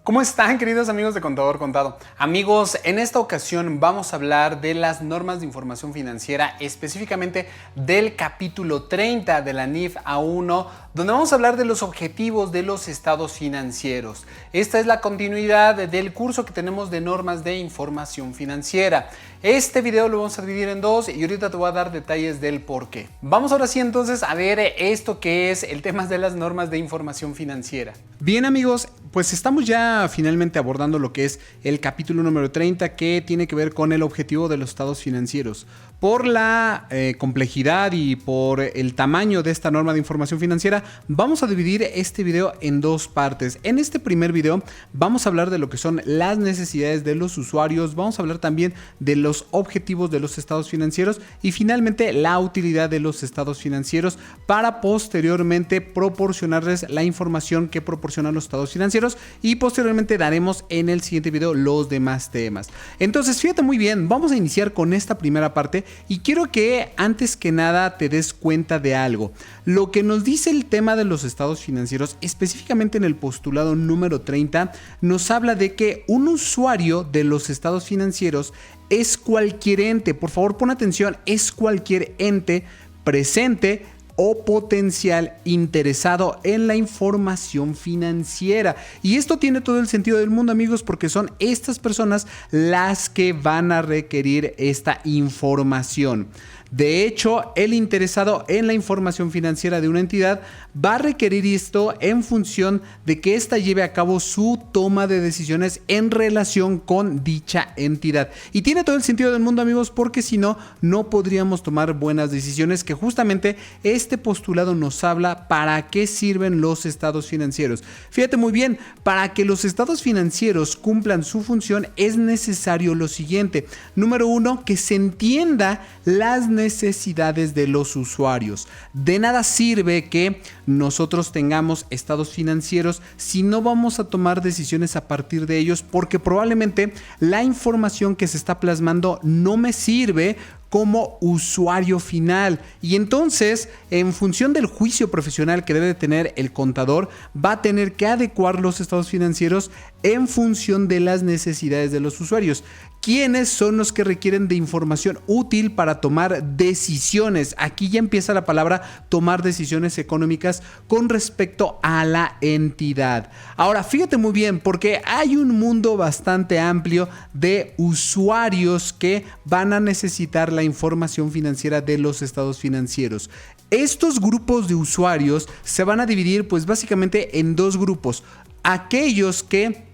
¿Cómo están, queridos amigos de Contador Contado? Amigos, en esta ocasión vamos a hablar de las normas de información financiera, específicamente del capítulo 30 de la NIF A1, donde vamos a hablar de los objetivos de los estados financieros. Esta es la continuidad del curso que tenemos de normas de información financiera. Este video lo vamos a dividir en dos y ahorita te voy a dar detalles del por qué. Vamos ahora sí entonces a ver esto que es el tema de las normas de información financiera. Bien, amigos, pues estamos ya finalmente abordando lo que es el capítulo número 30, que tiene que ver con el objetivo de los estados financieros. Por la complejidad y por el tamaño de esta norma de información financiera, vamos a dividir este video en dos partes. En este primer video vamos a hablar de lo que son las necesidades de los usuarios, vamos a hablar también de los objetivos de los estados financieros y finalmente la utilidad de los estados financieros para posteriormente proporcionarles la información que proporcionan los estados financieros y posteriormente daremos en el siguiente video los demás temas. Entonces fíjate muy bien, vamos a iniciar con esta primera parte y quiero que antes que nada te des cuenta de algo. Lo que nos dice el tema de los estados financieros, específicamente en el postulado número 30, nos habla de que un usuario de los estados financieros es cualquier ente, por favor pon atención, es cualquier ente presente o potencial interesado en la información financiera. Y esto tiene todo el sentido del mundo, amigos, porque son estas personas las que van a requerir esta información. De hecho, el interesado en la información financiera de una entidad va a requerir esto en función de que ésta lleve a cabo su toma de decisiones en relación con dicha entidad. Y tiene todo el sentido del mundo, amigos, porque si no, no podríamos tomar buenas decisiones, que justamente este postulado nos habla para qué sirven los estados financieros. Fíjate muy bien, para que los estados financieros cumplan su función es necesario lo siguiente. Número uno, que se entienda las necesidades de los usuarios. De nada sirve que nosotros tengamos estados financieros si no vamos a tomar decisiones a partir de ellos, porque probablemente la información que se está plasmando no me sirve como usuario final. Y entonces, en función del juicio profesional que debe de tener el contador, va a tener que adecuar los estados financieros en función de las necesidades de los usuarios. ¿Quiénes son los que requieren de información útil para tomar decisiones? Aquí ya empieza la palabra tomar decisiones económicas con respecto a la entidad. Ahora, fíjate muy bien, porque hay un mundo bastante amplio de usuarios que van a necesitar la información financiera de los estados financieros. Estos grupos de usuarios se van a dividir pues básicamente en dos grupos. Aquellos que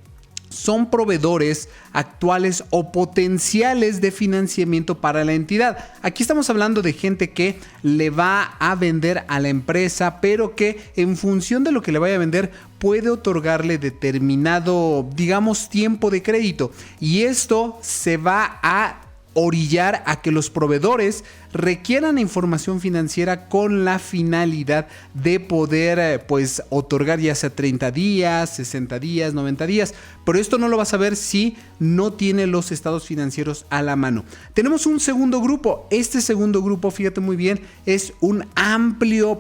son proveedores actuales o potenciales de financiamiento para la entidad. Aquí estamos hablando de gente que le va a vender a la empresa, pero que en función de lo que le vaya a vender puede otorgarle determinado, digamos, tiempo de crédito. Y esto se va a orillar a que los proveedores requieran información financiera con la finalidad de poder pues otorgar ya sea 30 días, 60 días, 90 días, pero esto no lo vas a ver si no tiene los estados financieros a la mano. Tenemos un segundo grupo. Este segundo grupo, fíjate muy bien, es un amplio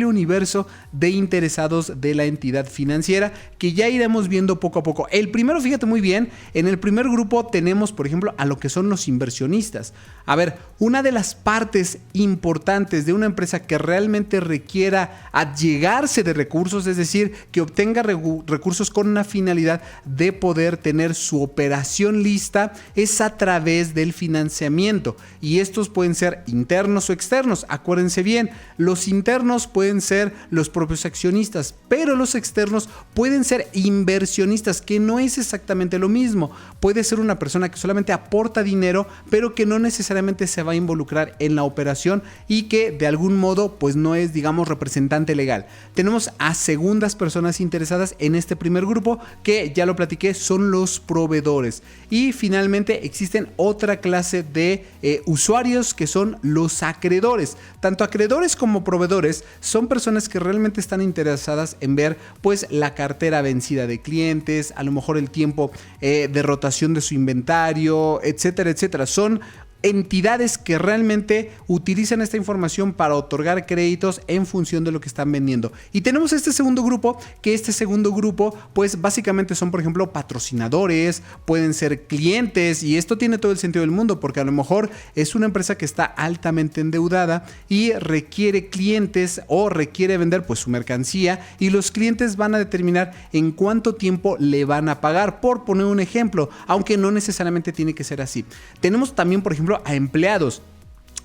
universo de interesados de la entidad financiera que ya iremos viendo poco a poco. El primero, fíjate muy bien, en el primer grupo tenemos, por ejemplo, a lo que son los inversionistas. A ver, una de las partes importantes de una empresa que realmente requiera allegarse de recursos, es decir, que obtenga recursos con una finalidad de poder tener su operación lista, es a través del financiamiento. Y estos pueden ser internos o externos. Acuérdense bien, los internos pueden ser los propios accionistas, pero los externos pueden ser inversionistas, que no es exactamente lo mismo. Puede ser una persona que solamente aporta dinero, pero que no necesariamente se va a involucrar en la operación y que de algún modo pues no es, digamos, representante legal. Tenemos a segundas personas interesadas en este primer grupo, que ya lo platiqué, son los proveedores. Y finalmente existen otra clase de usuarios, que son los acreedores. Tanto acreedores como proveedores son personas que realmente están interesadas en ver pues la cartera vencida de clientes, a lo mejor el tiempo de rotación de su inventario, etcétera, etcétera. Son entidades que realmente utilizan esta información para otorgar créditos en función de lo que están vendiendo. Y tenemos este segundo grupo, que este segundo grupo pues básicamente son, por ejemplo, patrocinadores, pueden ser clientes, y esto tiene todo el sentido del mundo porque a lo mejor es una empresa que está altamente endeudada y requiere clientes o requiere vender pues su mercancía, y los clientes van a determinar en cuánto tiempo le van a pagar, por poner un ejemplo, aunque no necesariamente tiene que ser así. Tenemos también, por ejemplo, a empleados.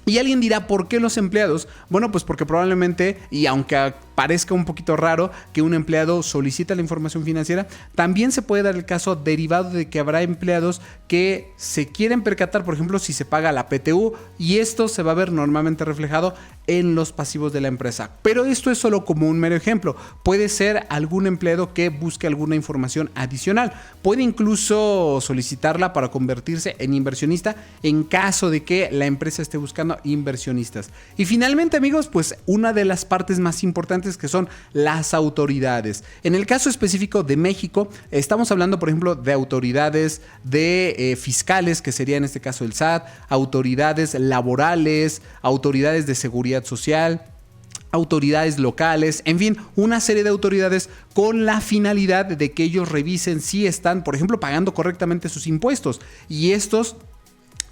Y alguien dirá, ¿por qué los empleados? Bueno, pues porque probablemente, y aunque parezca un poquito raro que un empleado solicita la información financiera, también se puede dar el caso derivado de que habrá empleados que se quieren percatar, por ejemplo, si se paga la PTU, y esto se va a ver normalmente reflejado en los pasivos de la empresa. Pero esto es solo como un mero ejemplo. Puede ser algún empleado que busque alguna información adicional. Puede incluso solicitarla para convertirse en inversionista en caso de que la empresa esté buscando inversionistas. Y finalmente, amigos, pues una de las partes más importantes, que son las autoridades. En el caso específico de México, estamos hablando, por ejemplo, de autoridades de fiscales, que sería en este caso el SAT, autoridades laborales, autoridades de seguridad social, autoridades locales, en fin, una serie de autoridades con la finalidad de que ellos revisen si están, por ejemplo, pagando correctamente sus impuestos, y estos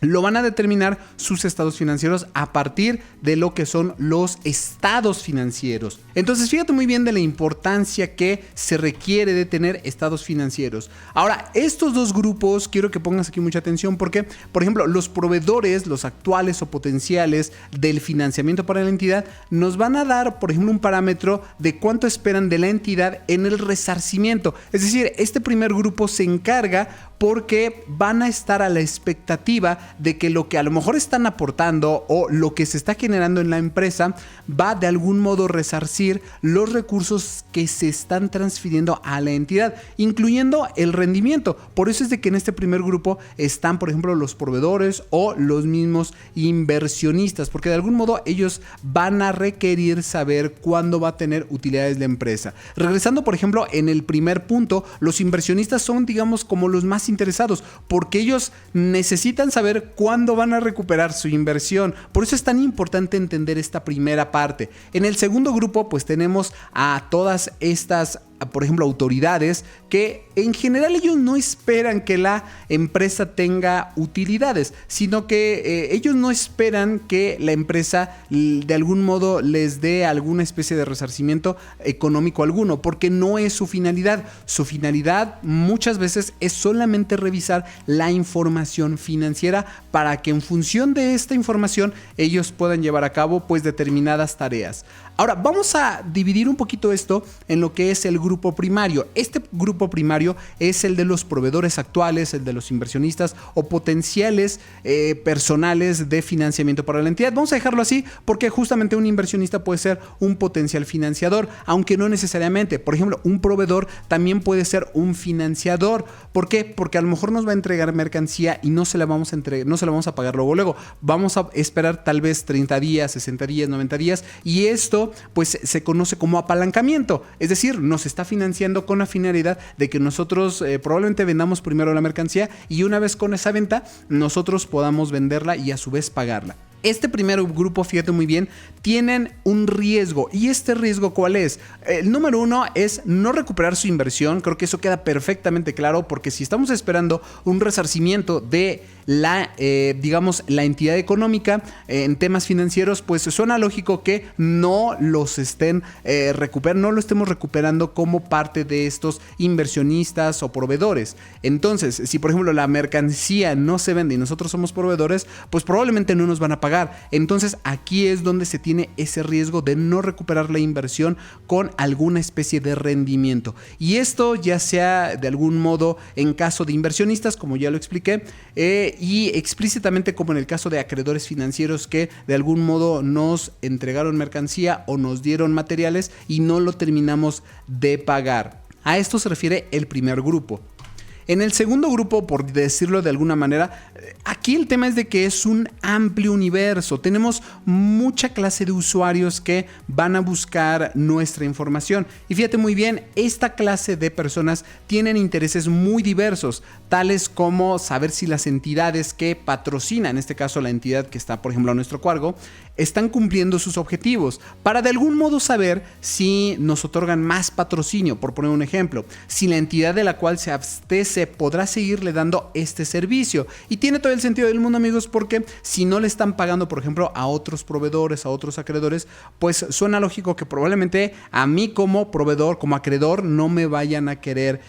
lo van a determinar sus estados financieros a partir de lo que son los estados financieros. Entonces, fíjate muy bien de la importancia que se requiere de tener estados financieros. Ahora, estos dos grupos, quiero que pongas aquí mucha atención porque, por ejemplo, los proveedores, los actuales o potenciales del financiamiento para la entidad, nos van a dar, por ejemplo, un parámetro de cuánto esperan de la entidad en el resarcimiento. Es decir, este primer grupo se encarga porque van a estar a la expectativa de que lo que a lo mejor están aportando o lo que se está generando en la empresa va de algún modo resarcir los recursos que se están transfiriendo a la entidad, incluyendo el rendimiento. Por eso es de que en este primer grupo están, por ejemplo, los proveedores o los mismos inversionistas, porque de algún modo ellos van a requerir saber cuándo va a tener utilidades la empresa. Regresando, por ejemplo, en el primer punto, los inversionistas son, digamos, como los más interesados, porque ellos necesitan saber cuándo van a recuperar su inversión. Por eso es tan importante entender esta primera parte. En el segundo grupo, pues tenemos a todas estas, por ejemplo, autoridades que en general ellos no esperan que la empresa tenga utilidades, sino que ellos no esperan que la empresa de algún modo les dé alguna especie de resarcimiento económico alguno, porque no es su finalidad. Su finalidad muchas veces es solamente revisar la información financiera para que en función de esta información ellos puedan llevar a cabo pues determinadas tareas. Ahora vamos a dividir un poquito esto en lo que es el grupo primario. Este grupo primario es el de los proveedores actuales, el de los inversionistas o potenciales personales de financiamiento para la entidad. Vamos a dejarlo así porque justamente un inversionista puede ser un potencial financiador, aunque no necesariamente. Por ejemplo, un proveedor también puede ser un financiador. ¿Por qué? Porque a lo mejor nos va a entregar mercancía y no se la vamos a pagar luego. Vamos a esperar tal vez 30 días, 60 días, 90 días, y esto pues se conoce como apalancamiento. Es decir, nos está financiando con la finalidad de que nosotros probablemente vendamos primero la mercancía y una vez con esa venta nosotros podamos venderla y a su vez pagarla. Este primer grupo, fíjate muy bien, tienen un riesgo. ¿Y este riesgo cuál es? El número uno es no recuperar su inversión. Creo que eso queda perfectamente claro, porque si estamos esperando un resarcimiento de la entidad económica en temas financieros, pues suena lógico que no los estén no lo estemos recuperando como parte de estos inversionistas o proveedores. Entonces, si por ejemplo la mercancía no se vende y nosotros somos proveedores, pues probablemente no nos van a pagar. Entonces aquí es donde se tiene ese riesgo de no recuperar la inversión con alguna especie de rendimiento. Y esto ya sea de algún modo en caso de inversionistas, como ya lo expliqué, y explícitamente como en el caso de acreedores financieros que de algún modo nos entregaron mercancía o nos dieron materiales y no lo terminamos de pagar. A esto se refiere el primer grupo. En el segundo grupo, por decirlo de alguna manera, aquí el tema es de que es un amplio universo. Tenemos mucha clase de usuarios que van a buscar nuestra información. Y fíjate muy bien, esta clase de personas tienen intereses muy diversos, tales como saber si las entidades que patrocinan, en este caso la entidad que está, por ejemplo, a nuestro cargo, están cumpliendo sus objetivos, para de algún modo saber si nos otorgan más patrocinio, por poner un ejemplo, si la entidad de la cual se abastece podrá seguirle dando este servicio. Y tiene todo el sentido del mundo, amigos, porque si no le están pagando, por ejemplo, a otros proveedores, a otros acreedores, pues suena lógico que probablemente a mí como proveedor, como acreedor, no me vayan a querer,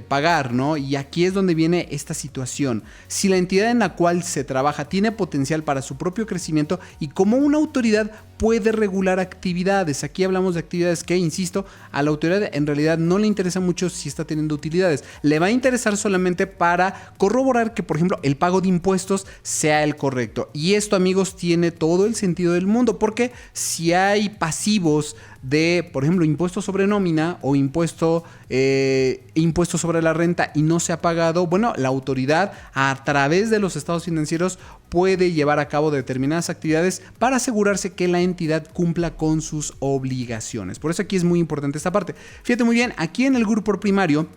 pagar, ¿no? Y aquí es donde viene esta situación. Si la entidad en la cual se trabaja tiene potencial para su propio crecimiento, y como una autoridad puede regular actividades. Aquí hablamos de actividades que, insisto, a la autoridad en realidad no le interesa mucho si está teniendo utilidades. Le va a interesar solamente para corroborar que, por ejemplo, el pago de impuestos sea el correcto. Y esto, amigos, tiene todo el sentido del mundo, porque si hay pasivos de, por ejemplo, impuesto sobre nómina o impuesto sobre la renta y no se ha pagado, bueno, la autoridad a través de los estados financieros puede llevar a cabo determinadas actividades para asegurarse que la entidad cumpla con sus obligaciones. Por eso aquí es muy importante esta parte. Fíjate muy bien, aquí en el grupo primario,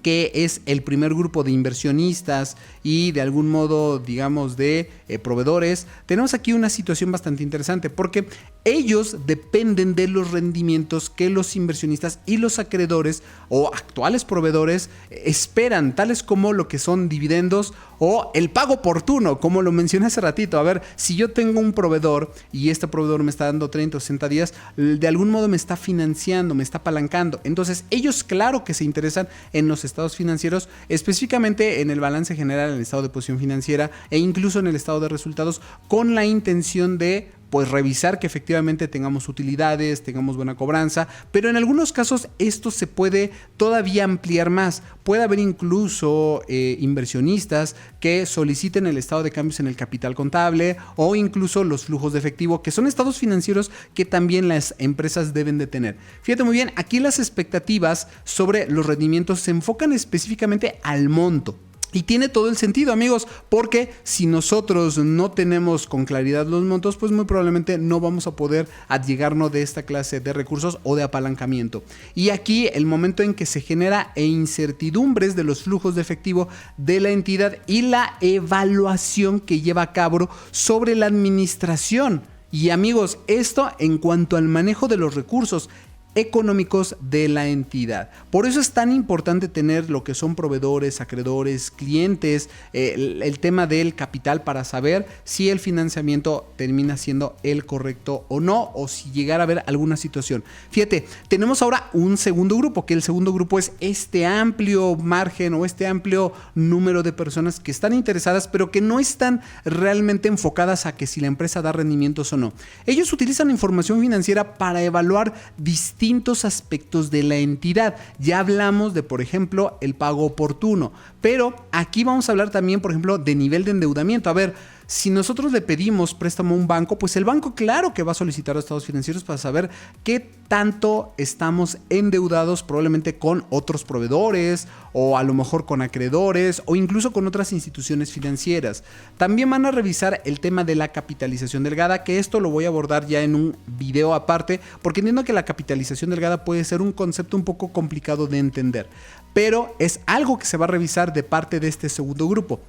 que es el primer grupo de inversionistas y de algún modo, digamos, de proveedores, tenemos aquí una situación bastante interesante, porque ellos dependen de los rendimientos que los inversionistas y los acreedores o actuales proveedores esperan, tales como lo que son dividendos o el pago oportuno, como lo mencioné hace ratito. A ver, si yo tengo un proveedor y este proveedor me está dando 30 o 60 días, de algún modo me está financiando, me está apalancando. Entonces, ellos claro que se interesan en los estados financieros, específicamente en el balance general, en el estado de posición financiera e incluso en el estado de resultados, con la intención de revisar que efectivamente tengamos utilidades, tengamos buena cobranza, pero en algunos casos esto se puede todavía ampliar más. Puede haber incluso inversionistas que soliciten el estado de cambios en el capital contable o incluso los flujos de efectivo, que son estados financieros que también las empresas deben de tener. Fíjate muy bien, aquí las expectativas sobre los rendimientos se enfocan específicamente al monto. Y tiene todo el sentido, amigos, porque si nosotros no tenemos con claridad los montos, pues muy probablemente no vamos a poder allegarnos de esta clase de recursos o de apalancamiento. Y aquí el momento en que se genera incertidumbres de los flujos de efectivo de la entidad y la evaluación que lleva a cabo sobre la administración. Y amigos, esto en cuanto al manejo de los recursos económicos de la entidad. Por eso es tan importante tener lo que son proveedores, acreedores, clientes, el tema del capital para saber si el financiamiento termina siendo el correcto o no, o si llegara a haber alguna situación. Fíjate, tenemos ahora un segundo grupo, que el segundo grupo es este amplio margen o este amplio número de personas que están interesadas, pero que no están realmente enfocadas a que si la empresa da rendimientos o no. Ellos utilizan información financiera para evaluar distintos aspectos de la entidad. Ya hablamos de, por ejemplo, el pago oportuno, pero aquí vamos a hablar también, por ejemplo, de nivel de endeudamiento. A ver, si nosotros le pedimos préstamo a un banco, pues el banco claro que va a solicitar estados financieros para saber qué tanto estamos endeudados, probablemente con otros proveedores o a lo mejor con acreedores o incluso con otras instituciones financieras. También van a revisar el tema de la capitalización delgada, que esto lo voy a abordar ya en un video aparte, porque entiendo que la capitalización delgada puede ser un concepto un poco complicado de entender, pero es algo que se va a revisar de parte de este segundo grupo.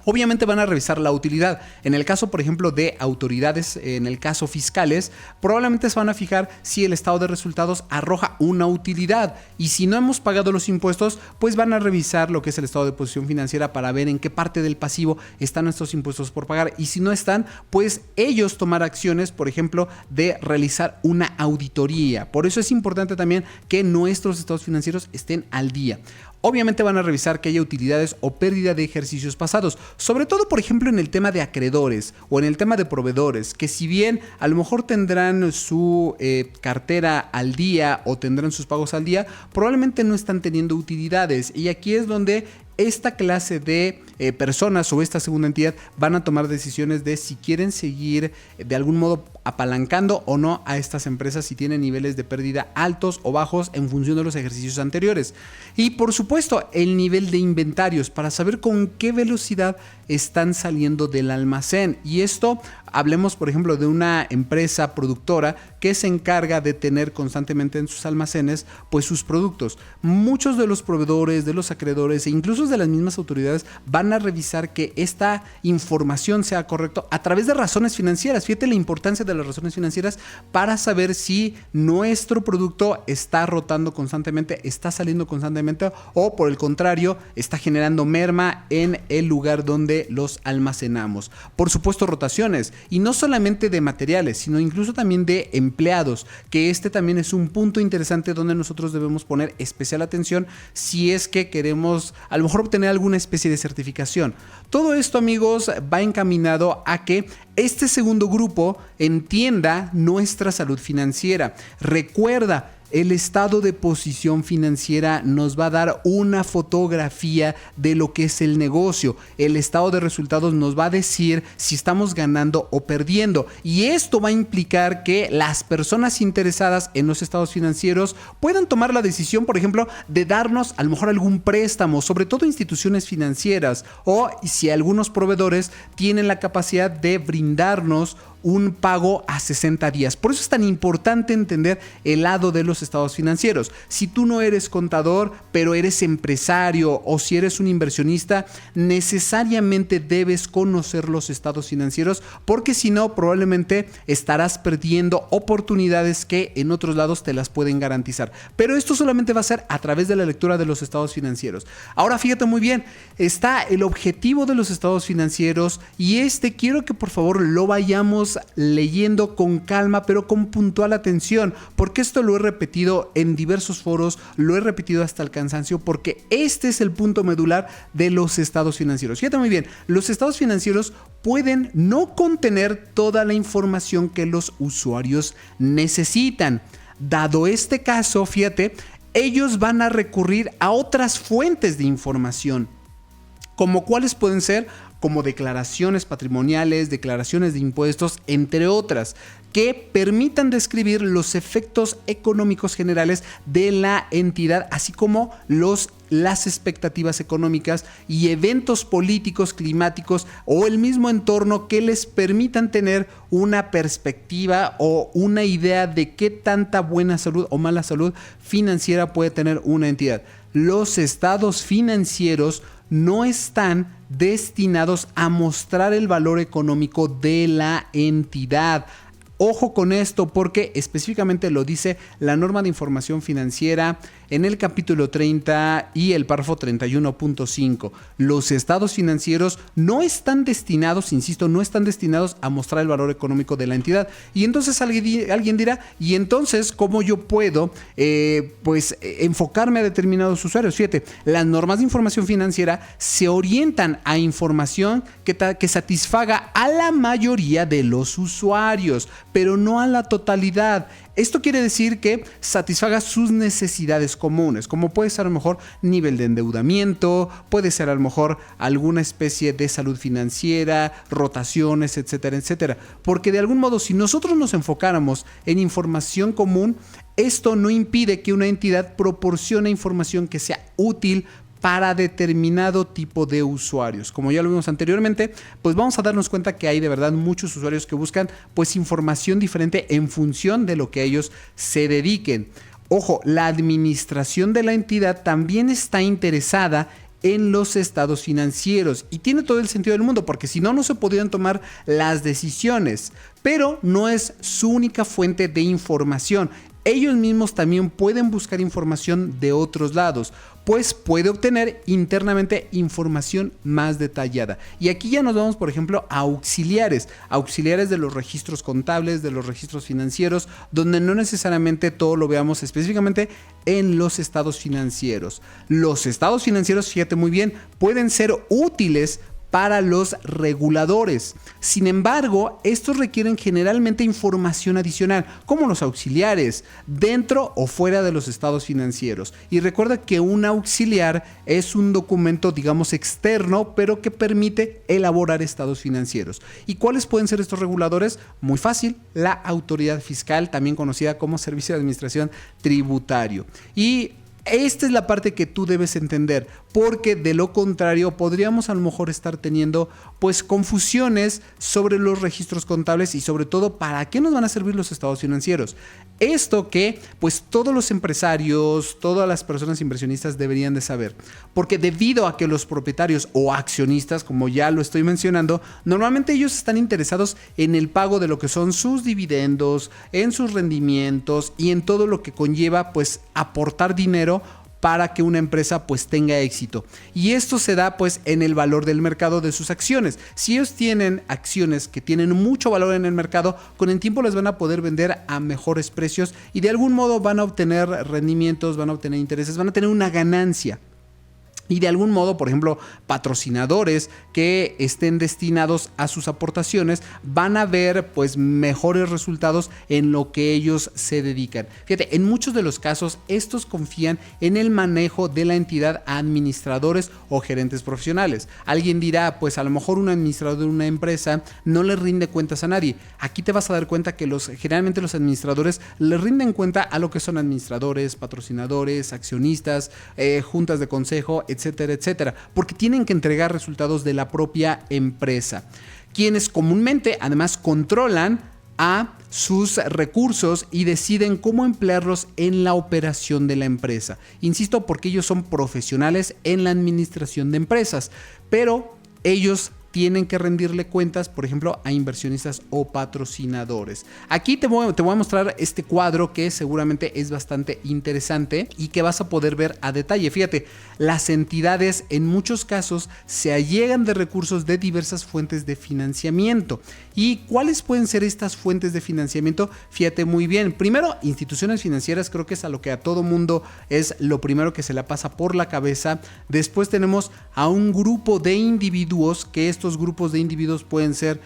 Obviamente van a revisar la utilidad. En el caso, por ejemplo, de autoridades, en el caso fiscales, probablemente se van a fijar si el estado de resultados arroja una utilidad. Y si no hemos pagado los impuestos, pues van a revisar lo que es el estado de posición financiera para ver en qué parte del pasivo están estos impuestos por pagar. Y si no están, pues ellos tomar acciones, por ejemplo, de realizar una auditoría. Por eso es importante también que nuestros estados financieros estén al día. Obviamente van a revisar que haya utilidades o pérdida de ejercicios pasados, sobre todo por ejemplo en el tema de acreedores o en el tema de proveedores, que si bien a lo mejor tendrán su cartera al día o tendrán sus pagos al día, probablemente no están teniendo utilidades, y aquí es donde esta clase de personas o esta segunda entidad van a tomar decisiones de si quieren seguir de algún modo apalancando o no a estas empresas, si tienen niveles de pérdida altos o bajos en función de los ejercicios anteriores. Y por supuesto el nivel de inventarios para saber con qué velocidad están saliendo del almacén. Y esto, hablemos por ejemplo de una empresa productora que se encarga de tener constantemente en sus almacenes pues sus productos. Muchos de los proveedores, de los acreedores e incluso de las mismas autoridades van a revisar que esta información sea correcta a través de razones financieras. Fíjate la importancia de las razones financieras para saber si nuestro producto está rotando constantemente, está saliendo constantemente o por el contrario está generando merma en el lugar donde los almacenamos. Por supuesto rotaciones, y no solamente de materiales, sino incluso también de empleados, que este también es un punto interesante donde nosotros debemos poner especial atención si es que queremos a lo mejor obtener alguna especie de certificación. Todo esto, amigos, va encaminado a que este segundo grupo entienda nuestra salud financiera. Recuerda, el estado de posición financiera nos va a dar una fotografía de lo que es el negocio. El estado de resultados nos va a decir si estamos ganando o perdiendo. Y esto va a implicar que las personas interesadas en los estados financieros puedan tomar la decisión, por ejemplo, de darnos a lo mejor algún préstamo, sobre todo instituciones financieras, o si algunos proveedores tienen la capacidad de brindarnos un pago a 60 días. Por eso es tan importante entender el lado de los estados financieros. Si tú no eres contador, pero eres empresario o si eres un inversionista, necesariamente debes conocer los estados financieros porque si no, probablemente estarás perdiendo oportunidades que en otros lados te las pueden garantizar. Pero esto solamente va a ser a través de la lectura de los estados financieros. Ahora fíjate muy bien, está el objetivo de los estados financieros y quiero que por favor lo vayamos leyendo con calma, pero con puntual atención, porque esto lo he repetido en diversos foros, lo he repetido hasta el cansancio, porque este es el punto medular de los estados financieros. Fíjate muy bien, los estados financieros pueden no contener toda la información que los usuarios necesitan. Dado este caso, fíjate, ellos van a recurrir a otras fuentes de información, como cuáles pueden ser, como declaraciones patrimoniales, declaraciones de impuestos, entre otras, que permitan describir los efectos económicos generales de la entidad, así como las expectativas económicas y eventos políticos, climáticos o el mismo entorno que les permitan tener una perspectiva o una idea de qué tanta buena salud o mala salud financiera puede tener una entidad. Los estados financieros no están destinados a mostrar el valor económico de la entidad. Ojo con esto porque específicamente lo dice la norma de información financiera en el capítulo 30 y el párrafo 31.5. Los estados financieros no están destinados, insisto, no están destinados a mostrar el valor económico de la entidad. Y entonces alguien dirá, ¿y entonces cómo yo puedo enfocarme a determinados usuarios? Fíjate, las normas de información financiera se orientan a información que satisfaga a la mayoría de los usuarios, pero no a la totalidad. Esto quiere decir que satisfaga sus necesidades comunes, como puede ser a lo mejor nivel de endeudamiento, puede ser a lo mejor alguna especie de salud financiera, rotaciones, etcétera, etcétera. Porque de algún modo, si nosotros nos enfocáramos en información común, esto no impide que una entidad proporcione información que sea útil para determinado tipo de usuarios. Como ya lo vimos anteriormente, pues vamos a darnos cuenta que hay de verdad muchos usuarios que buscan pues información diferente en función de lo que ellos se dediquen. Ojo, la administración de la entidad también está interesada en los estados financieros y tiene todo el sentido del mundo porque si no, no se podrían tomar las decisiones, pero no es su única fuente de información. Ellos mismos también pueden buscar información de otros lados, pues puede obtener internamente información más detallada. Y aquí ya nos vamos, por ejemplo, a auxiliares de los registros contables, de los registros financieros, donde no necesariamente todo lo veamos específicamente en los estados financieros. Los estados financieros, fíjate muy bien, pueden ser útiles para los reguladores. Sin embargo, estos requieren generalmente información adicional, como los auxiliares, dentro o fuera de los estados financieros. Y recuerda que un auxiliar es un documento, digamos, externo, pero que permite elaborar estados financieros. ¿Y cuáles pueden ser estos reguladores? Muy fácil, la autoridad fiscal, también conocida como Servicio de Administración Tributario. Y esta es la parte que tú debes entender, porque de lo contrario podríamos a lo mejor estar teniendo pues confusiones sobre los registros contables y sobre todo para qué nos van a servir los estados financieros. Esto que pues todos los empresarios, todas las personas inversionistas deberían de saber, porque debido a que los propietarios o accionistas, como ya lo estoy mencionando, normalmente ellos están interesados en el pago de lo que son sus dividendos, en sus rendimientos y en todo lo que conlleva pues aportar dinero para que una empresa pues tenga éxito. Y esto se da pues en el valor del mercado de sus acciones. Si ellos tienen acciones que tienen mucho valor en el mercado, con el tiempo las van a poder vender a mejores precios y de algún modo van a obtener rendimientos, van a obtener intereses, van a tener una ganancia. Y de algún modo, por ejemplo, patrocinadores que estén destinados a sus aportaciones van a ver pues mejores resultados en lo que ellos se dedican. Fíjate, en muchos de los casos estos confían en el manejo de la entidad a administradores o gerentes profesionales. Alguien dirá, pues a lo mejor un administrador de una empresa no le rinde cuentas a nadie. Aquí te vas a dar cuenta que generalmente los administradores le rinden cuenta a lo que son administradores, patrocinadores, accionistas, juntas de consejo, etcétera, etcétera, porque tienen que entregar resultados de la propia empresa, quienes comúnmente además controlan a sus recursos y deciden cómo emplearlos en la operación de la empresa. Insisto, porque ellos son profesionales en la administración de empresas, pero ellos tienen que rendirle cuentas, por ejemplo, a inversionistas o patrocinadores. Aquí te voy a mostrar este cuadro que seguramente es bastante interesante y que vas a poder ver a detalle. Fíjate, las entidades en muchos casos se allegan de recursos de diversas fuentes de financiamiento. ¿Y cuáles pueden ser estas fuentes de financiamiento? Fíjate muy bien. Primero, instituciones financieras, creo que es a lo que a todo mundo es lo primero que se le pasa por la cabeza. Después tenemos a un grupo de individuos, que estos grupos de individuos pueden ser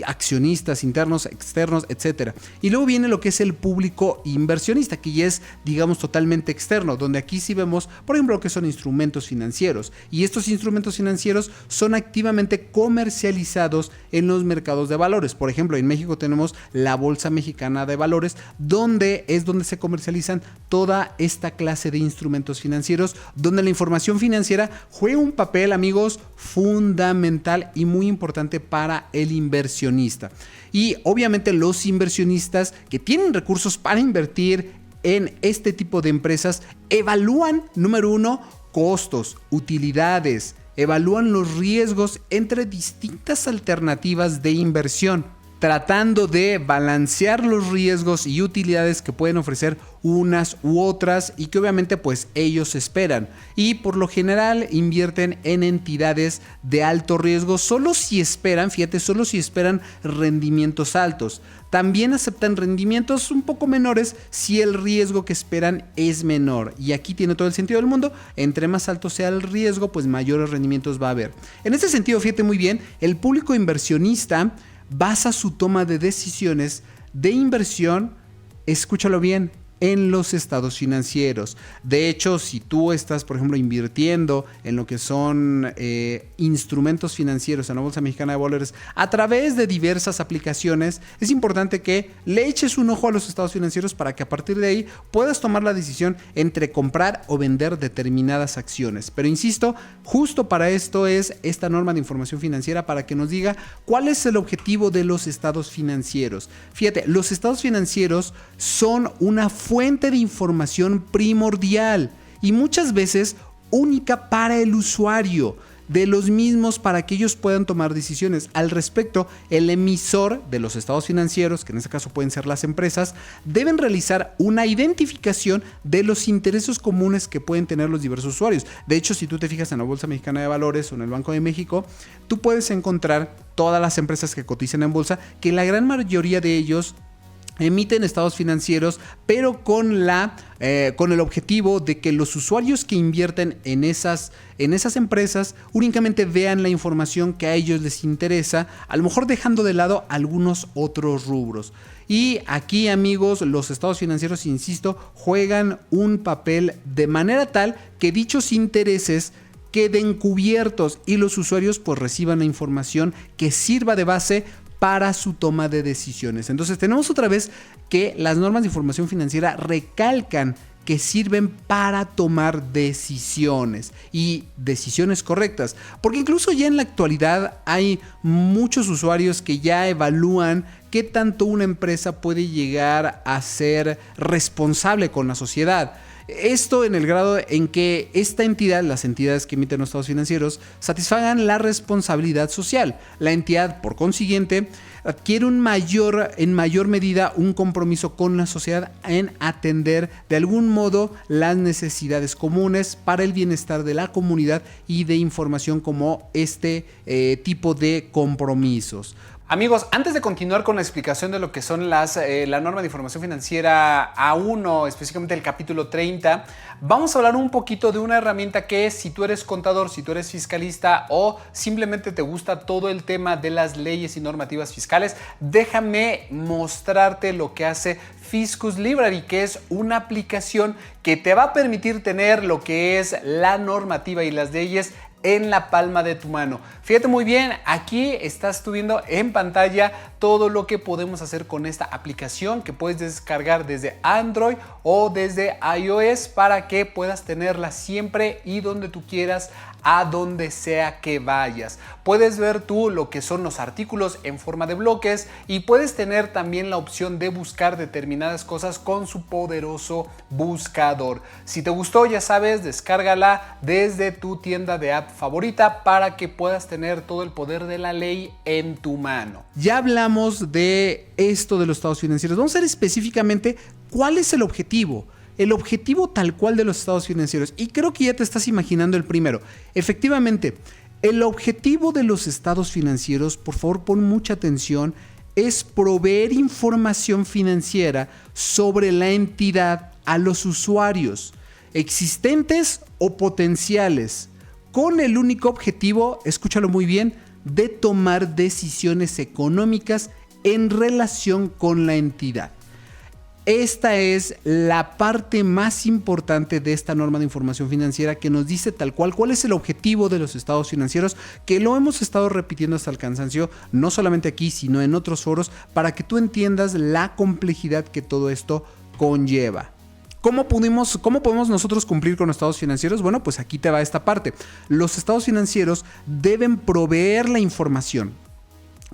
accionistas internos, externos, etcétera. Y luego viene lo que es el público inversionista, que ya es, digamos, totalmente externo, donde aquí sí vemos, por ejemplo, lo que son instrumentos financieros. Y estos instrumentos financieros son activamente comercializados en los mercados de valores. Por ejemplo, en México tenemos la Bolsa Mexicana de Valores, donde se comercializan toda esta clase de instrumentos financieros, donde la información financiera juega un papel, amigos, fundamental y muy importante para el inversionista. Y obviamente los inversionistas que tienen recursos para invertir en este tipo de empresas evalúan, número uno, costos, utilidades, evalúan los riesgos entre distintas alternativas de inversión, tratando de balancear los riesgos y utilidades que pueden ofrecer unas u otras y que obviamente pues ellos esperan, y por lo general invierten en entidades de alto riesgo solo si esperan, fíjate, solo si esperan rendimientos altos. También aceptan rendimientos un poco menores si el riesgo que esperan es menor, y aquí tiene todo el sentido del mundo. Entre más alto sea el riesgo, pues mayores rendimientos va a haber. En este sentido, fíjate muy bien, el público inversionista basa su toma de decisiones de inversión, escúchalo bien, en los estados financieros. De hecho, si tú estás, por ejemplo, invirtiendo en lo que son instrumentos financieros en la Bolsa Mexicana de Valores a través de diversas aplicaciones, es importante que le eches un ojo a los estados financieros para que a partir de ahí puedas tomar la decisión entre comprar o vender determinadas acciones. Pero insisto, justo para esto es esta norma de información financiera, para que nos diga cuál es el objetivo de los estados financieros. Fíjate, los estados financieros son una fuente de información primordial y muchas veces única para el usuario de los mismos, para que ellos puedan tomar decisiones. Al respecto, el emisor de los estados financieros, que en este caso pueden ser las empresas, deben realizar una identificación de los intereses comunes que pueden tener los diversos usuarios. De hecho, si tú te fijas en la Bolsa Mexicana de Valores o en el Banco de México, tú puedes encontrar todas las empresas que cotizan en bolsa, que la gran mayoría de ellos emiten estados financieros, pero con el objetivo de que los usuarios que invierten en esas empresas únicamente vean la información que a ellos les interesa, a lo mejor dejando de lado algunos otros rubros. Y aquí, amigos, los estados financieros, insisto, juegan un papel de manera tal que dichos intereses queden cubiertos y los usuarios pues reciban la información que sirva de base para su toma de decisiones. Entonces tenemos otra vez que las normas de información financiera recalcan que sirven para tomar decisiones y decisiones correctas, porque incluso ya en la actualidad hay muchos usuarios que ya evalúan qué tanto una empresa puede llegar a ser responsable con la sociedad. Esto en el grado en que esta entidad, las entidades que emiten los estados financieros, satisfagan la responsabilidad social. La entidad, por consiguiente, adquiere en mayor medida un compromiso con la sociedad en atender de algún modo las necesidades comunes para el bienestar de la comunidad y de información como este tipo de compromisos. Amigos, antes de continuar con la explicación de lo que son la norma de información financiera A1, específicamente el capítulo 30, vamos a hablar un poquito de una herramienta que si tú eres contador, si tú eres fiscalista o simplemente te gusta todo el tema de las leyes y normativas fiscales, déjame mostrarte lo que hace Fiscus Library, que es una aplicación que te va a permitir tener lo que es la normativa y las leyes en la palma de tu mano. Fíjate muy bien, aquí estás tú viendo en pantalla todo lo que podemos hacer con esta aplicación que puedes descargar desde Android o desde iOS para que puedas tenerla siempre y donde tú quieras, a donde sea que vayas. Puedes ver tú lo que son los artículos en forma de bloques y puedes tener también la opción de buscar determinadas cosas con su poderoso buscador. Si te gustó, ya sabes, descárgala desde tu tienda de app favorita para que puedas tener todo el poder de la ley en tu mano. Ya hablamos de esto de los estados financieros. Vamos a ver específicamente cuál es el objetivo. El objetivo tal cual de los estados financieros. Y creo que ya te estás imaginando el primero. Efectivamente, el objetivo de los estados financieros, por favor pon mucha atención, es proveer información financiera sobre la entidad a los usuarios, existentes o potenciales, con el único objetivo, escúchalo muy bien, de tomar decisiones económicas en relación con la entidad. Esta es la parte más importante de esta norma de información financiera que nos dice tal cual cuál es el objetivo de los estados financieros, que lo hemos estado repitiendo hasta el cansancio, no solamente aquí, sino en otros foros, para que tú entiendas la complejidad que todo esto conlleva. ¿Cómo podemos nosotros cumplir con los estados financieros? Bueno, pues aquí te va esta parte. Los estados financieros deben proveer la información.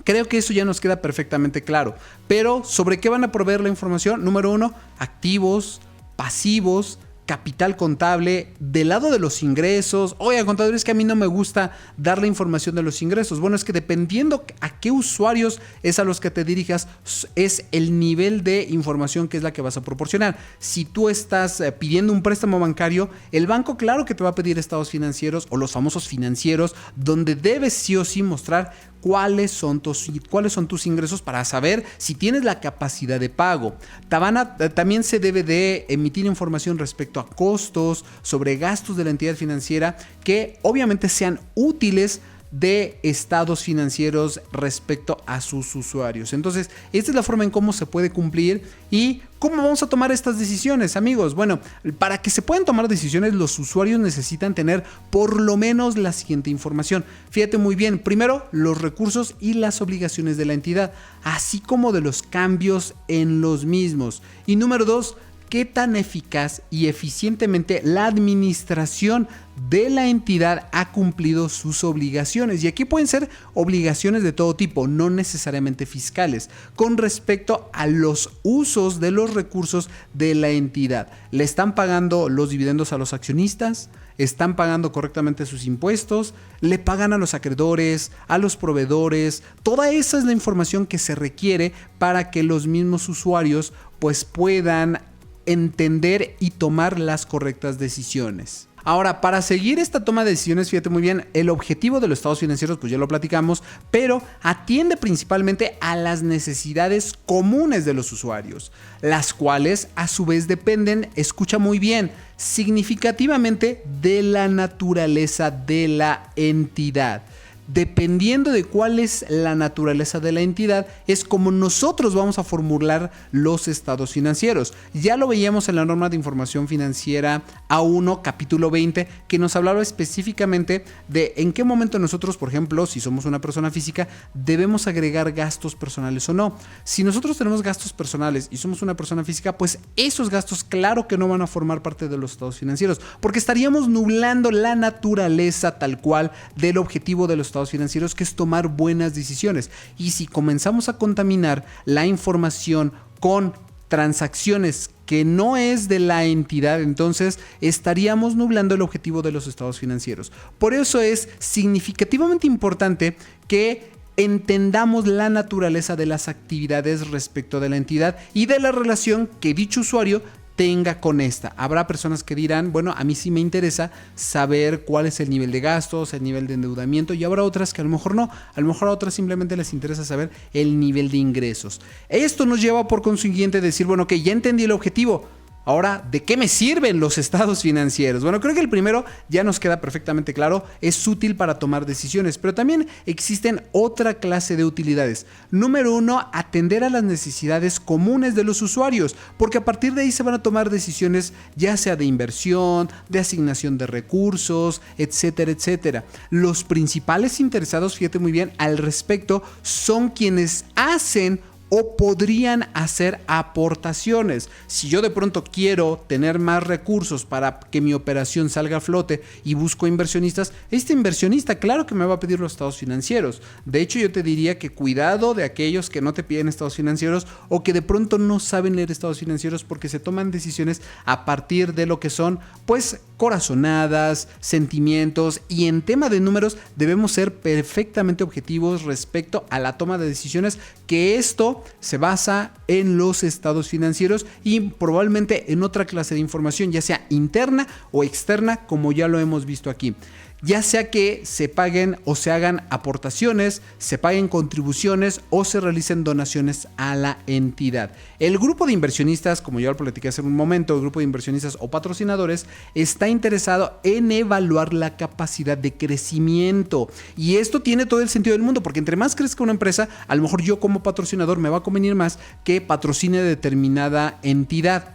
Creo que eso ya nos queda perfectamente claro. Pero, ¿sobre qué van a proveer la información? Número 1, activos, pasivos, capital contable, del lado de los ingresos. Oye, contador, es que a mí no me gusta dar la información de los ingresos. Bueno, es que dependiendo a qué usuarios es a los que te dirijas, es el nivel de información que es la que vas a proporcionar. Si tú estás pidiendo un préstamo bancario, el banco claro que te va a pedir estados financieros o los famosos financieros, donde debes sí o sí mostrar cuáles son tus ingresos para saber si tienes la capacidad de pago. También se debe de emitir información respecto a costos, sobre gastos de la entidad financiera que obviamente sean útiles de estados financieros respecto a sus usuarios. Entonces, esta es la forma en cómo se puede cumplir y cómo vamos a tomar estas decisiones, amigos. Bueno, para que se puedan tomar decisiones, los usuarios necesitan tener por lo menos la siguiente información. Fíjate muy bien, primero, los recursos y las obligaciones de la entidad, así como de los cambios en los mismos. Y número 2, qué tan eficaz y eficientemente la administración de la entidad ha cumplido sus obligaciones. Y aquí pueden ser obligaciones de todo tipo, no necesariamente fiscales, con respecto a los usos de los recursos de la entidad. ¿Le están pagando los dividendos a los accionistas? ¿Están pagando correctamente sus impuestos? ¿Le pagan a los acreedores, a los proveedores? Toda esa es la información que se requiere para que los mismos usuarios pues puedan entender y tomar las correctas decisiones. Ahora, para seguir esta toma de decisiones, fíjate muy bien, el objetivo de los estados financieros, pues ya lo platicamos, pero atiende principalmente a las necesidades comunes de los usuarios, las cuales a su vez dependen, escucha muy bien, significativamente de la naturaleza de la entidad. Dependiendo de cuál es la naturaleza de la entidad, es como nosotros vamos a formular los estados financieros. Ya lo veíamos en la norma de información financiera A1, capítulo 20, que nos hablaba específicamente de en qué momento nosotros, por ejemplo, si somos una persona física, debemos agregar gastos personales o no. Si nosotros tenemos gastos personales y somos una persona física, pues esos gastos claro que no van a formar parte de los estados financieros, porque estaríamos nublando la naturaleza tal cual del objetivo de los estados financieros, que es tomar buenas decisiones. Y si comenzamos a contaminar la información con transacciones que no es de la entidad, entonces estaríamos nublando el objetivo de los estados financieros. Por eso es significativamente importante que entendamos la naturaleza de las actividades respecto de la entidad y de la relación que dicho usuario tenga con esta. Habrá personas que dirán, bueno, a mí sí me interesa saber cuál es el nivel de gastos, el nivel de endeudamiento, y habrá otras que a lo mejor no. A lo mejor a otras simplemente les interesa saber el nivel de ingresos. Esto nos lleva por consiguiente a decir, bueno, ok, ya entendí el objetivo. Ahora, ¿de qué me sirven los estados financieros? Bueno, creo que el primero ya nos queda perfectamente claro, es útil para tomar decisiones, pero también existen otra clase de utilidades. Número 1, atender a las necesidades comunes de los usuarios, porque a partir de ahí se van a tomar decisiones ya sea de inversión, de asignación de recursos, etcétera, etcétera. Los principales interesados, fíjate muy bien, al respecto son quienes hacen o podrían hacer aportaciones. Si yo de pronto quiero tener más recursos para que mi operación salga a flote y busco inversionistas, este inversionista claro que me va a pedir los estados financieros. De hecho, yo te diría que cuidado de aquellos que no te piden estados financieros o que de pronto no saben leer estados financieros, porque se toman decisiones a partir de lo que son, pues, corazonadas, sentimientos, y en tema de números debemos ser perfectamente objetivos respecto a la toma de decisiones, que esto se basa en los estados financieros y probablemente en otra clase de información, ya sea interna o externa, como ya lo hemos visto aquí. Ya sea que se paguen o se hagan aportaciones, se paguen contribuciones o se realicen donaciones a la entidad. El grupo de inversionistas, como ya lo platiqué hace un momento, el grupo de inversionistas o patrocinadores está interesado en evaluar la capacidad de crecimiento. Y esto tiene todo el sentido del mundo, porque entre más crezca una empresa, a lo mejor yo como patrocinador me va a convenir más que patrocine determinada entidad.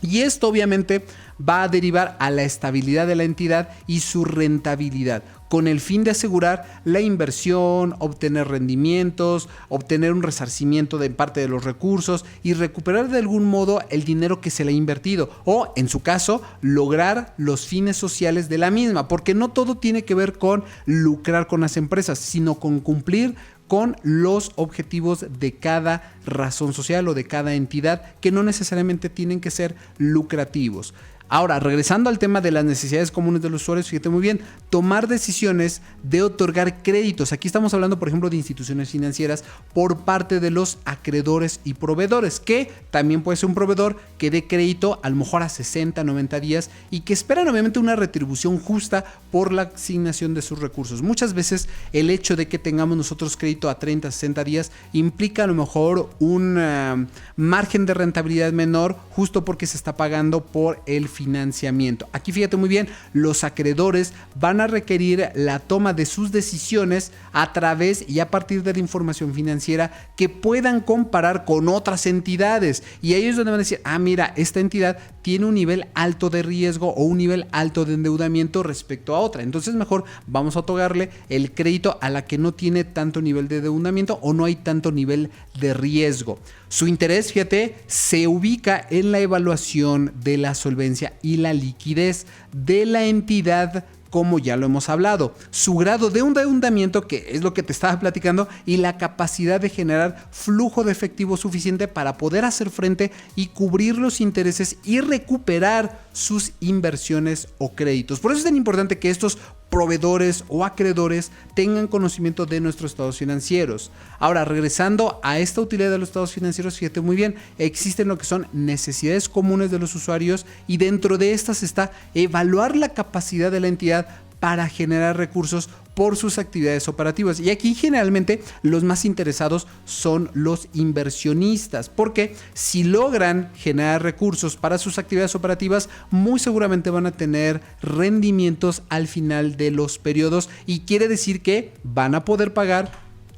Y esto obviamente va a derivar a la estabilidad de la entidad y su rentabilidad, con el fin de asegurar la inversión, obtener rendimientos, obtener un resarcimiento de parte de los recursos y recuperar de algún modo el dinero que se le ha invertido, o en su caso lograr los fines sociales de la misma, porque no todo tiene que ver con lucrar con las empresas, sino con cumplir con los objetivos de cada razón social o de cada entidad, que no necesariamente tienen que ser lucrativos. Ahora, regresando al tema de las necesidades comunes de los usuarios, fíjate muy bien, tomar decisiones de otorgar créditos. Aquí estamos hablando, por ejemplo, de instituciones financieras por parte de los acreedores y proveedores, que también puede ser un proveedor que dé crédito a lo mejor a 60, 90 días y que esperan obviamente una retribución justa por la asignación de sus recursos. Muchas veces el hecho de que tengamos nosotros crédito a 30, 60 días implica a lo mejor un margen de rentabilidad menor, justo porque se está pagando por el financiamiento. Aquí fíjate muy bien, los acreedores van a requerir la toma de sus decisiones a través y a partir de la información financiera que puedan comparar con otras entidades, y ahí es donde van a decir, mira, esta entidad tiene un nivel alto de riesgo o un nivel alto de endeudamiento respecto a otra, entonces mejor vamos a otorgarle el crédito a la que no tiene tanto nivel de endeudamiento o no hay tanto nivel de riesgo. Su interés, fíjate, se ubica en la evaluación de la solvencia y la liquidez de la entidad, como ya lo hemos hablado, su grado de endeudamiento, que es lo que te estaba platicando, y la capacidad de generar flujo de efectivo suficiente para poder hacer frente y cubrir los intereses y recuperar sus inversiones o créditos. Por eso es tan importante que estos proveedores o acreedores tengan conocimiento de nuestros estados financieros. Ahora, regresando a esta utilidad de los estados financieros, fíjate muy bien, existen lo que son necesidades comunes de los usuarios y dentro de estas está evaluar la capacidad de la entidad para generar recursos por sus actividades operativas. Y aquí generalmente los más interesados son los inversionistas, porque si logran generar recursos para sus actividades operativas, muy seguramente van a tener rendimientos al final de los periodos y quiere decir que van a poder pagar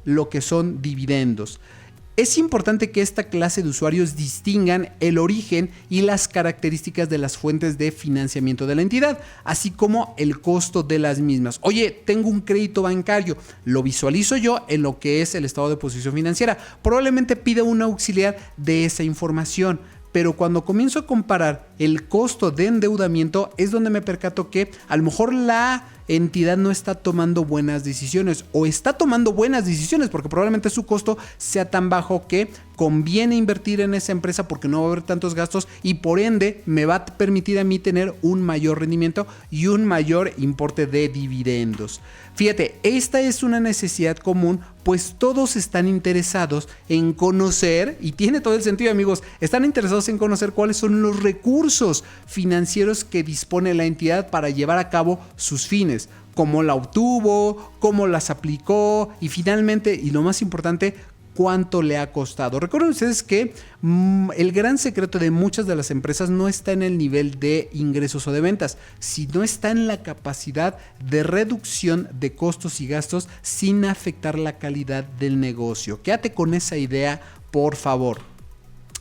lo que son dividendos. Es importante que esta clase de usuarios distingan el origen y las características de las fuentes de financiamiento de la entidad, así como el costo de las mismas. Oye, tengo un crédito bancario, lo visualizo yo en lo que es el estado de posición financiera. Probablemente pida un auxiliar de esa información, pero cuando comienzo a comparar el costo de endeudamiento es donde me percato que a lo mejor la entidad no está tomando buenas decisiones o está tomando buenas decisiones porque probablemente su costo sea tan bajo que conviene invertir en esa empresa porque no va a haber tantos gastos y por ende me va a permitir a mí tener un mayor rendimiento y un mayor importe de dividendos. Fíjate, esta es una necesidad común, pues todos están interesados en conocer, y tiene todo el sentido, amigos, están interesados en conocer cuáles son los recursos financieros que dispone la entidad para llevar a cabo sus fines, cómo la obtuvo, cómo las aplicó y finalmente, y lo más importante, cuánto le ha costado. Recuerden ustedes que el gran secreto de muchas de las empresas no está en el nivel de ingresos o de ventas, sino está en la capacidad de reducción de costos y gastos sin afectar la calidad del negocio. Quédate con esa idea, por favor.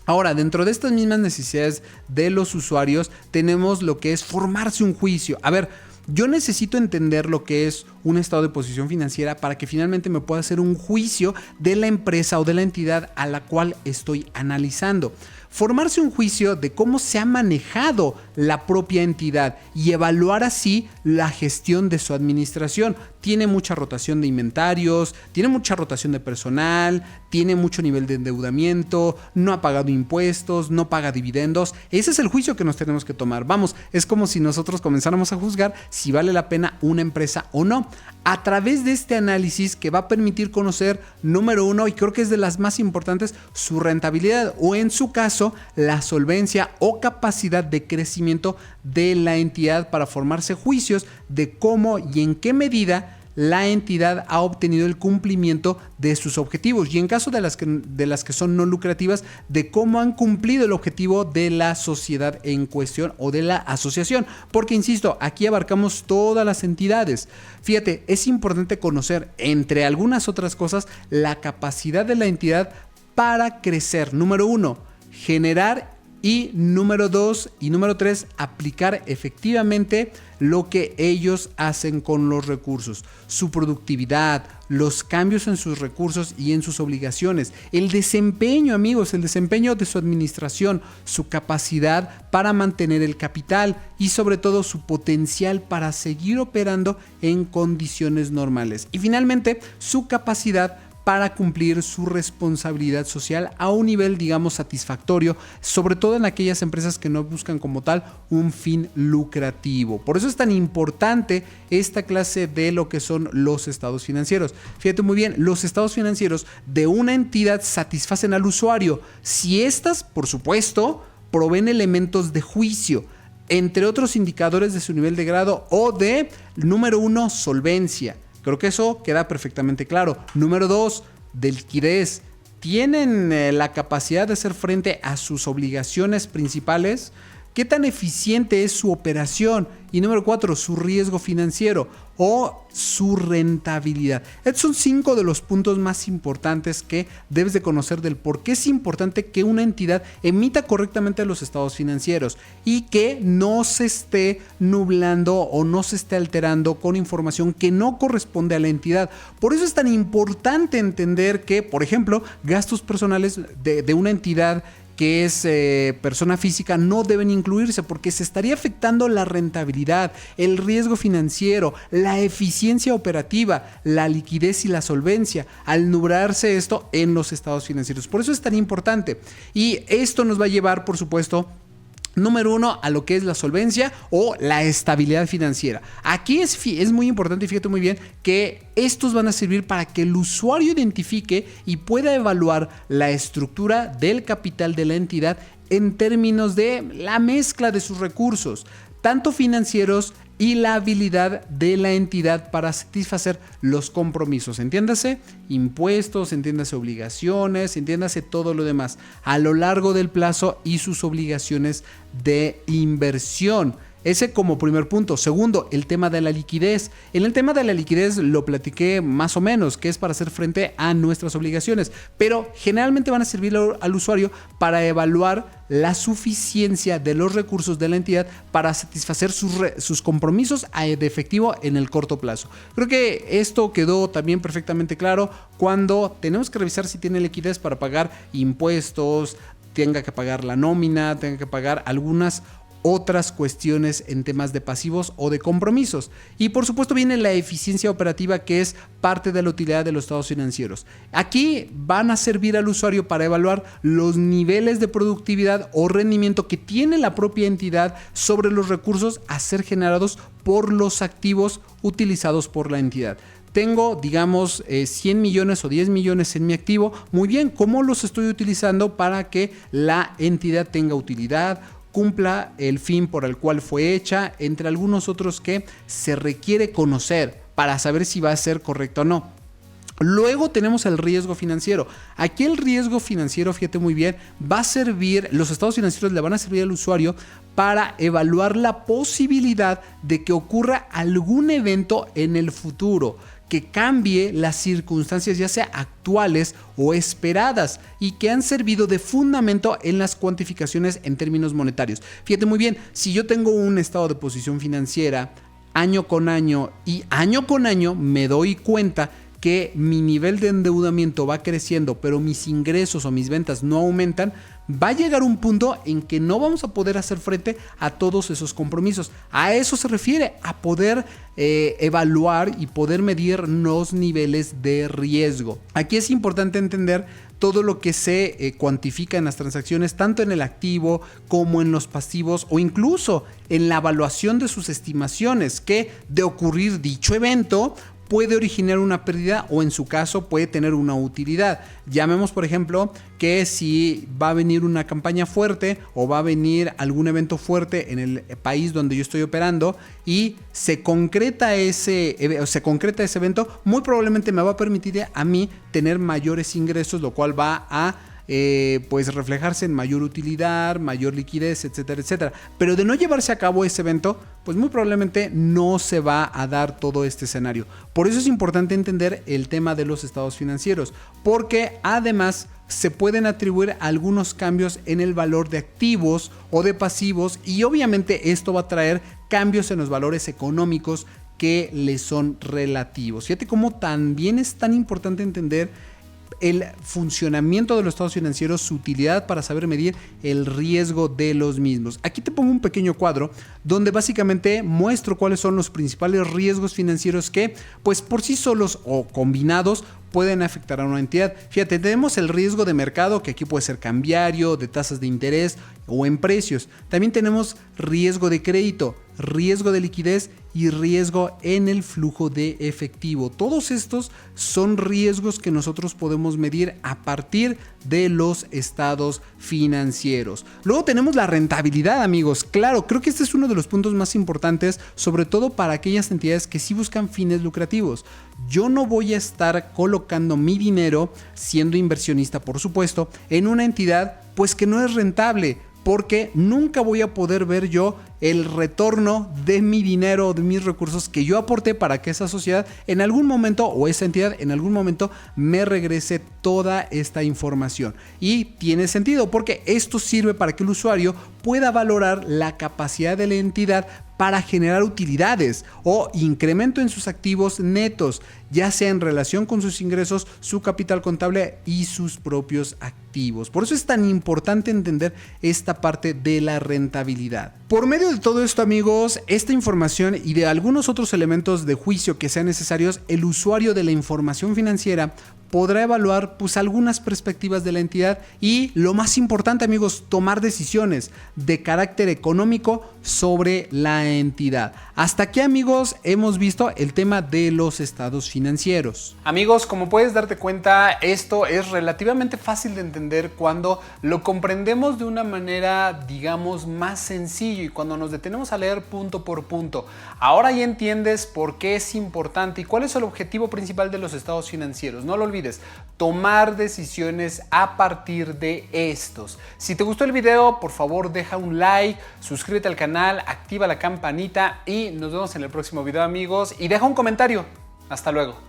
Ahora, dentro de estas mismas necesidades de los usuarios, tenemos lo que es formarse un juicio. A ver, yo necesito entender lo que es un estado de posición financiera para que finalmente me pueda hacer un juicio de la empresa o de la entidad a la cual estoy analizando. Formarse un juicio de cómo se ha manejado la propia entidad y evaluar así la gestión de su administración. Tiene mucha rotación de inventarios, tiene mucha rotación de personal, tiene mucho nivel de endeudamiento, no ha pagado impuestos, no paga dividendos. Ese es el juicio que nos tenemos que tomar. Vamos, es como si nosotros comenzáramos a juzgar si vale la pena una empresa o no. A través de este análisis que va a permitir conocer, número uno, y creo que es de las más importantes, su rentabilidad o en su caso, la solvencia o capacidad de crecimiento de la entidad para formarse juicios de cómo y en qué medida la entidad ha obtenido el cumplimiento de sus objetivos y en caso de las que son no lucrativas, de cómo han cumplido el objetivo de la sociedad en cuestión o de la asociación. Porque insisto, aquí abarcamos todas las entidades. Fíjate, es importante conocer, entre algunas otras cosas, la capacidad de la entidad para crecer. Número uno, generar y número 2 y número 3, aplicar efectivamente lo que ellos hacen con los recursos, su productividad, los cambios en sus recursos y en sus obligaciones, el desempeño, amigos, el desempeño de su administración, su capacidad para mantener el capital y sobre todo su potencial para seguir operando en condiciones normales. Y finalmente, su capacidad para cumplir su responsabilidad social a un nivel, digamos, satisfactorio, sobre todo en aquellas empresas que no buscan como tal un fin lucrativo. Por eso es tan importante esta clase de lo que son los estados financieros. Fíjate muy bien, los estados financieros de una entidad satisfacen al usuario si estas, por supuesto, proveen elementos de juicio, entre otros indicadores de su nivel de grado o de, número 1, solvencia. Creo que eso queda perfectamente claro. Número 2, de liquidez. ¿Tienen la capacidad de hacer frente a sus obligaciones principales? ¿Qué tan eficiente es su operación? Y número 4, su riesgo financiero o su rentabilidad. Estos son 5 de los puntos más importantes que debes de conocer del por qué es importante que una entidad emita correctamente los estados financieros y que no se esté nublando o no se esté alterando con información que no corresponde a la entidad. Por eso es tan importante entender que, por ejemplo, gastos personales de una entidad que es persona física no deben incluirse porque se estaría afectando la rentabilidad, el riesgo financiero, la eficiencia operativa, la liquidez y la solvencia al nublarse esto en los estados financieros. Por eso es tan importante y esto nos va a llevar, por supuesto, Número 1, a lo que es la solvencia o la estabilidad financiera. Aquí es muy importante, y fíjate muy bien, que estos van a servir para que el usuario identifique y pueda evaluar la estructura del capital de la entidad en términos de la mezcla de sus recursos, tanto financieros y la habilidad de la entidad para satisfacer los compromisos. Entiéndase impuestos, entiéndase obligaciones, entiéndase todo lo demás a lo largo del plazo y sus obligaciones de inversión. Ese como primer punto. Segundo, el tema de la liquidez. En el tema de la liquidez lo platiqué más o menos, que es para hacer frente a nuestras obligaciones, pero generalmente van a servir al usuario para evaluar la suficiencia de los recursos de la entidad para satisfacer sus compromisos de efectivo en el corto plazo. Creo que esto quedó también perfectamente claro cuando tenemos que revisar si tiene liquidez para pagar impuestos, tenga que pagar la nómina, tenga que pagar algunas otras cuestiones en temas de pasivos o de compromisos. Y por supuesto viene la eficiencia operativa, que es parte de la utilidad de los estados financieros. Aquí van a servir al usuario para evaluar los niveles de productividad o rendimiento que tiene la propia entidad sobre los recursos a ser generados por los activos utilizados por la entidad. Tengo, digamos, 100 millones o 10 millones en mi activo. Muy bien, ¿cómo los estoy utilizando para que la entidad tenga utilidad, cumpla el fin por el cual fue hecha, entre algunos otros que se requiere conocer para saber si va a ser correcto o no? Luego tenemos el riesgo financiero. Aquí el riesgo financiero, fíjate muy bien, va a servir, los estados financieros le van a servir al usuario para evaluar la posibilidad de que ocurra algún evento en el futuro que cambie las circunstancias, ya sea actuales o esperadas, y que han servido de fundamento en las cuantificaciones en términos monetarios. Fíjate muy bien, si yo tengo un estado de posición financiera año con año y año con año me doy cuenta que mi nivel de endeudamiento va creciendo, pero mis ingresos o mis ventas no aumentan, va a llegar un punto en que no vamos a poder hacer frente a todos esos compromisos. A eso se refiere, a poder evaluar y poder medir los niveles de riesgo. Aquí es importante entender todo lo que se cuantifica en las transacciones, tanto en el activo como en los pasivos, o incluso en la evaluación de sus estimaciones, que de ocurrir dicho evento puede originar una pérdida o en su caso puede tener una utilidad. Llamemos por ejemplo que si va a venir una campaña fuerte o va a venir algún evento fuerte en el país donde yo estoy operando y se concreta ese evento, muy probablemente me va a permitir a mí tener mayores ingresos, lo cual va a pues reflejarse en mayor utilidad, mayor liquidez, etcétera, etcétera. Pero de no llevarse a cabo ese evento, pues muy probablemente no se va a dar todo este escenario. Por eso es importante entender el tema de los estados financieros, porque además se pueden atribuir algunos cambios en el valor de activos o de pasivos, y obviamente esto va a traer cambios en los valores económicos que le son relativos. Fíjate cómo también es tan importante entender el funcionamiento de los estados financieros, su utilidad para saber medir el riesgo de los mismos. Aquí te pongo un pequeño cuadro donde básicamente muestro cuáles son los principales riesgos financieros que, pues por sí solos o combinados, pueden afectar a una entidad. Fíjate, tenemos el riesgo de mercado, que aquí puede ser cambiario, de tasas de interés o en precios. También tenemos riesgo de crédito, riesgo de liquidez y riesgo en el flujo de efectivo. Todos estos son riesgos que nosotros podemos medir a partir de los estados financieros. Luego tenemos la rentabilidad, amigos. Claro, creo que este es uno de los puntos más importantes, sobre todo para aquellas entidades que sí buscan fines lucrativos. Yo no voy a estar colocando mi dinero, siendo inversionista por supuesto, en una entidad pues que no es rentable, porque nunca voy a poder ver yo el retorno de mi dinero, de mis recursos que yo aporté para que esa sociedad en algún momento, o esa entidad en algún momento, me regrese toda esta información. Y tiene sentido porque esto sirve para que el usuario pueda valorar la capacidad de la entidad para generar utilidades o incremento en sus activos netos, ya sea en relación con sus ingresos, su capital contable y sus propios activos. Por eso es tan importante entender esta parte de la rentabilidad. Por medio de todo esto, amigos, esta información y de algunos otros elementos de juicio que sean necesarios, el usuario de la información financiera podrá evaluar pues algunas perspectivas de la entidad y, lo más importante, amigos, tomar decisiones de carácter económico sobre la entidad. Hasta aquí, amigos, hemos visto el tema de los estados financieros. Amigos, como puedes darte cuenta, esto es relativamente fácil de entender cuando lo comprendemos de una manera, digamos, más sencillo y cuando nos detenemos a leer punto por punto. Ahora ya entiendes por qué es importante y cuál es el objetivo principal de los estados financieros. No lo olvides, tomar decisiones a partir de estos. Si te gustó el video, por favor deja un like, suscríbete al canal, activa la campanita y nos vemos en el próximo video, amigos, y deja un comentario. Hasta luego.